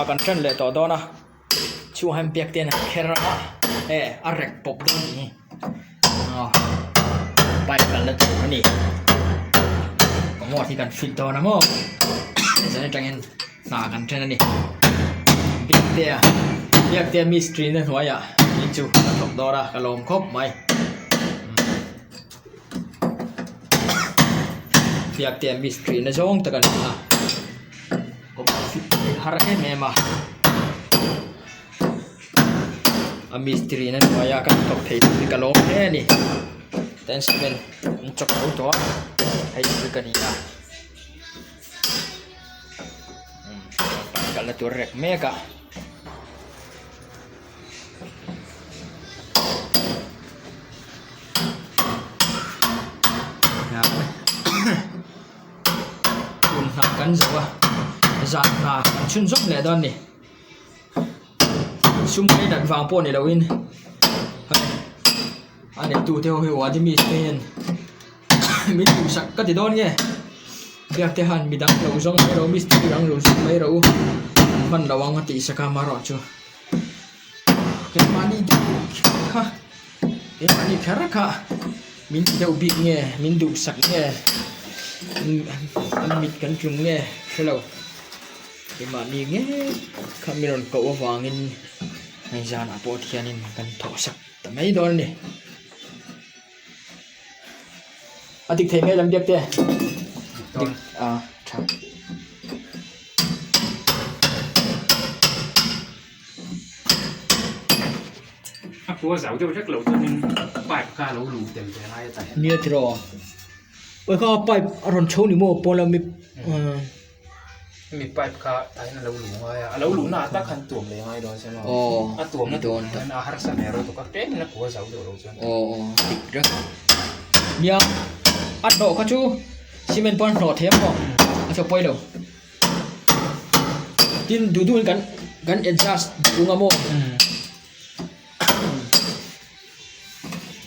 กันเช่นเลยต่อตัวนะช่วยให้เปียกเตียนแค่ละอะไรปบตัวนี้ไปกันแล้วตัวนี้ก็มอที่กันฟิตตัวนะมั้งจะได้จังเงินหนากันเช่นนี้เปียกเตียมีสตรีนหัวอย่ามีจูกันตบตัวละกระลงครบไหมเปียกเตียมีสตรีนช่องตะกันนะก็ฟิตหาระแม่มามีสตรีนั้นว่าอยากกันตกเทติกะโลกแค่นี้แต่สิ่งเป็นจบเอาตัวให้ดูกันนี่นะกันละตัวเร็กเมกะคุณทำกันสิวะจากนาชุนซุปเลยตอนนี้ซุ่มให้ดันฟังพวกนี้เราวินอันนี้ตัวเที่ยวหัวที่มีเป็นมีตัวสักก็ติดโดนไงเบียกเที่หันมีดังเราส่งให้เรามีสติดังเราส่งให้เรามันระวังหติสักการารอจูเก็บมันนี่ค่ะเก็บมันนี่แค่ละค่ะมินเที่ยวบิดไงมินดูสักไงมันมิดกันจุงไงใช่แล้วเก็บมันนี่ไงข้ามีรอนเกาะวางอินในจานอาปอที่นี่กันทอสักแต่ไม่โดนนี่อาทิตย์เทไม่ลำเดียบเต้ดิครับตัวเสาจะชักเหลาตัวนึงป้ายค่าเหลาหลูเต็มใจไล่แต่เนี่ยที่รอก็ไปอารมณ์โชว์นี่โม่ปนแล้วมีป้ายค่าไทยนั่นเหลาหลูไงเหลาหลูน่าตั้งคันตัวเลยไงโดนใช่ไหมตัวนั่นโดนนั่นอาหารเสนอเราตัวก็เต้นนักหัวเสาเดียวเราใช่ไหมติดเรื่องเนี่ยอัดดอกเขาชูซีเมนต์ปอนหล่อเทียมก่อนเอาจะไปเร็วที่ดูกันเอ็นจัสดูงามโม่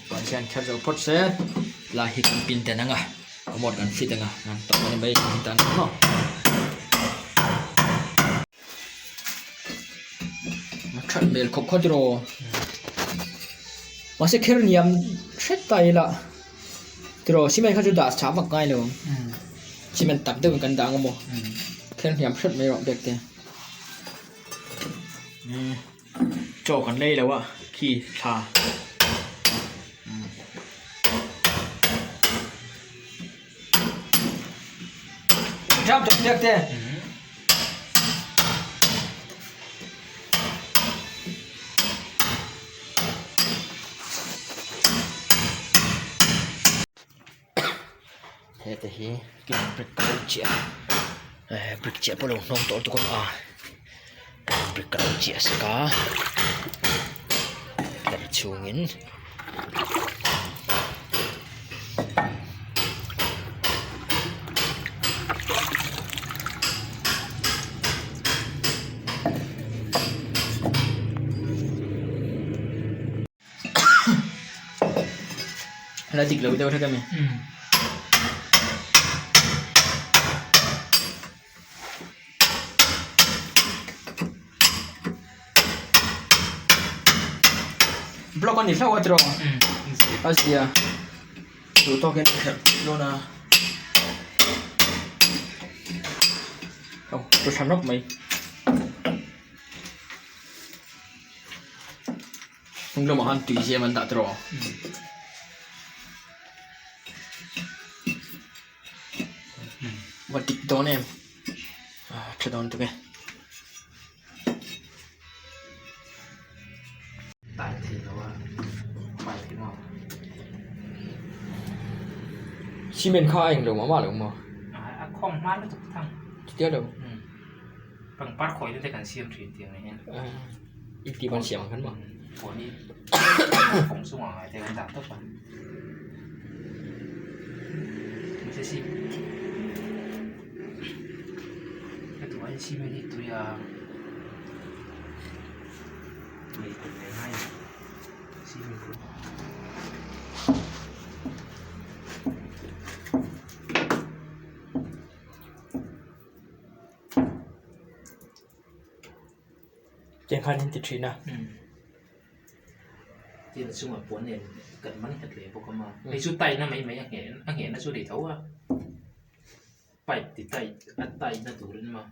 ก่อนเช่นแค่จะพดเสร็จลาฮิตปินแต่นั่งหมดกันฟิตนั่งนั่นต่อไปไม่หินตันเนาะมาขัดเบลคบข้อจโรมาเสกเคอร์เนียมเช็ดไตละจโรชิเมนเขาจะด่าช้าบักง่ายเลยชิเมนตับเดินกันดังมั้งเคอร์เนียมเช็ดไม่รอเด็กเต้โจกันเลยแล้ววะขี้ชาจับจบเด็กเต้แต่เฮ้กินบริกกระดูกเจี๊ยบริกเจี๊ยบพอลงน้องตัวทุกคนบริกกระดูกเจี๊ยบสก้าแต่ชูงินแล้วจิกเราไปเท่าไหร่กันมั้ยบล็อกกันนี่เข้าวัดรออาเซียดูตัวกันโน่นนะเอาตัวฉันรับไหมมึงเริ่มหันตีเสียมันตัดรอวันติดโดนเองจะโดนตัวไงตายทีแล้วว่าไปที่นอกชิเมนข้าเองหรือมาหรือมาคล่องมากเลยทุกทางเดี๋ยวปังปัดคอยด้วยกันเสียมถีบเตียงอะไรเงี้ยอีกทีมันเสียงกันมั้งหัวนี้ผมสุ่งอะไรแต่กันดับทุกวันไม่ใช่สิแต่ตัวไอ้ชิเมนี่ตัวยาไม่เป็นไงชิเมนี่ คันติดทีนะที่เราช่วยปวนเนี่ยกันมันกันเลยพวกเขามาไอ้ชุดไตนั่นไม่เห็นนะชุดเด็กเขาอะไปติดไตอัดไตนั่นตัวนั้นมา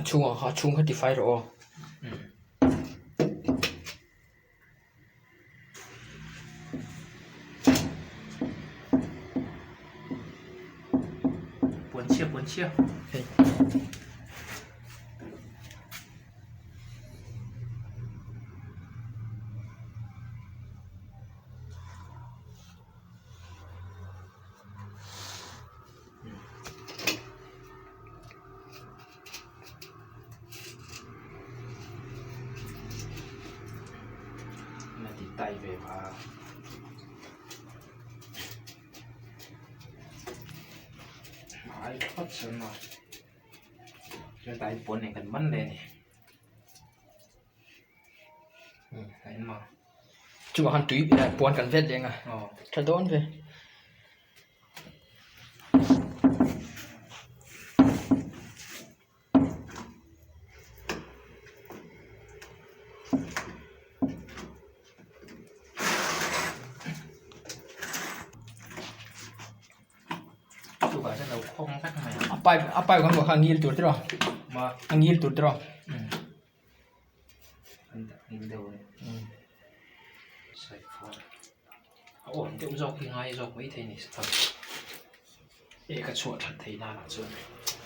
chung họ chung hết thì phải rồi buồn chia mà thì tay về và mãi thoát sơn mà cái tay buồn này cần bắn lên này thấy mà chung hắn tùy buồn cần vết vậy à thật tốt vậy không phát mày apa con buat angil tu terus mà angil tu terus anh đặt nhìn đầu này sạch phun ổn tiêu dọc thì ngay dọc mấy thế này thật cái chuột thật thấy là chuột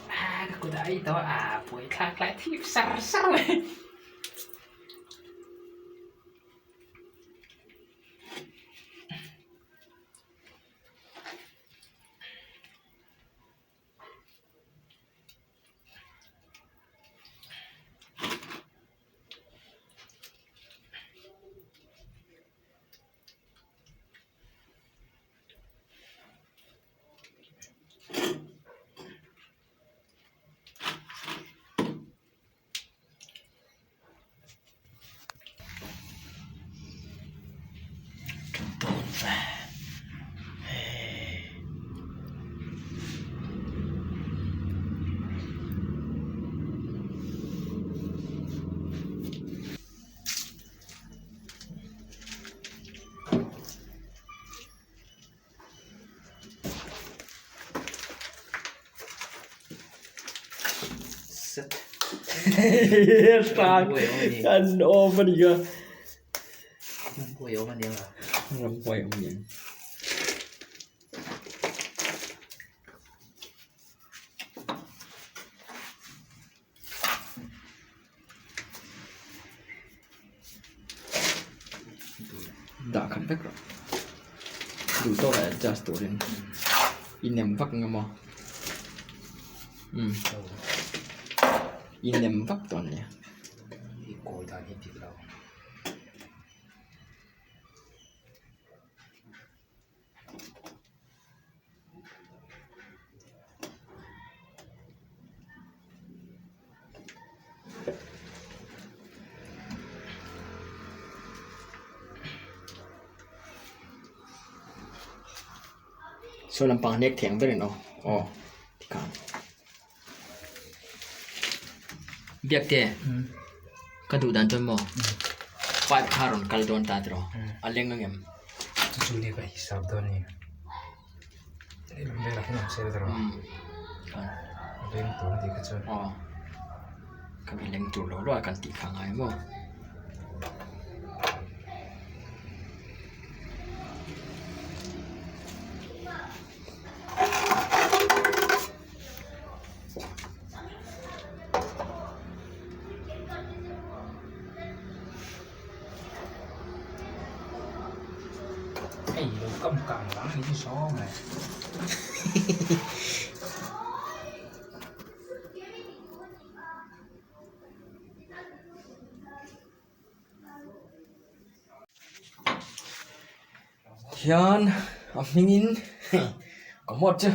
cái cô đấy đó buổi khác lại thiếp sao này Sang kan over dia. Buổi mà điên à? Ngâm quay ông nhỉ. Đã khẩn tất rồi. Đủ to là just to đến. Inem vắt ngâm mò. Inem vắt toàn nhỉ. Cối ta đi thịt đâu. So lampang nek thiang berin thì kan. Biak te. Kadu dan ton mo. Five karon kaldon ta dro. Aleng ngem. Juli ka hisab doon niya. Hindi lang yung sila dro. Leng to di ka chon. Kami leng to lo akan ti khangai mo. Ây, đồ căm cằm lắm cái số này. Hiền, mình có một chứ.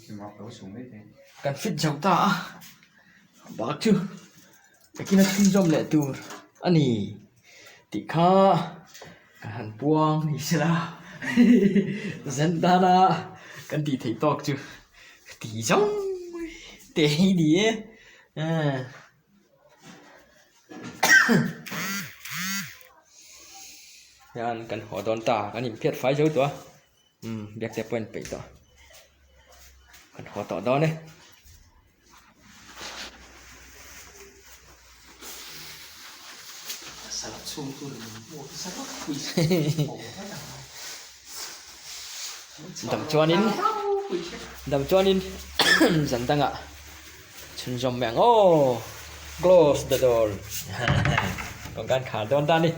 Mọc đổ xuống đấy thế. Cần fit cháu ta. Bác chứ. Cái kia nó chung dòng lệ tù. Anh ý. Tị kha. Kan buang ni sila. Zendana. Kan tị thấy tọc chứ. Tị dòng. Tị đi. yan kan ho don ta kan im phiat phai jo to biak te point pe to kan ho to don ne Salat susu mua cái salat quỳ đầm chuanin dần tăng ạ chun zom mèng oh close the door còn can khá don ta đi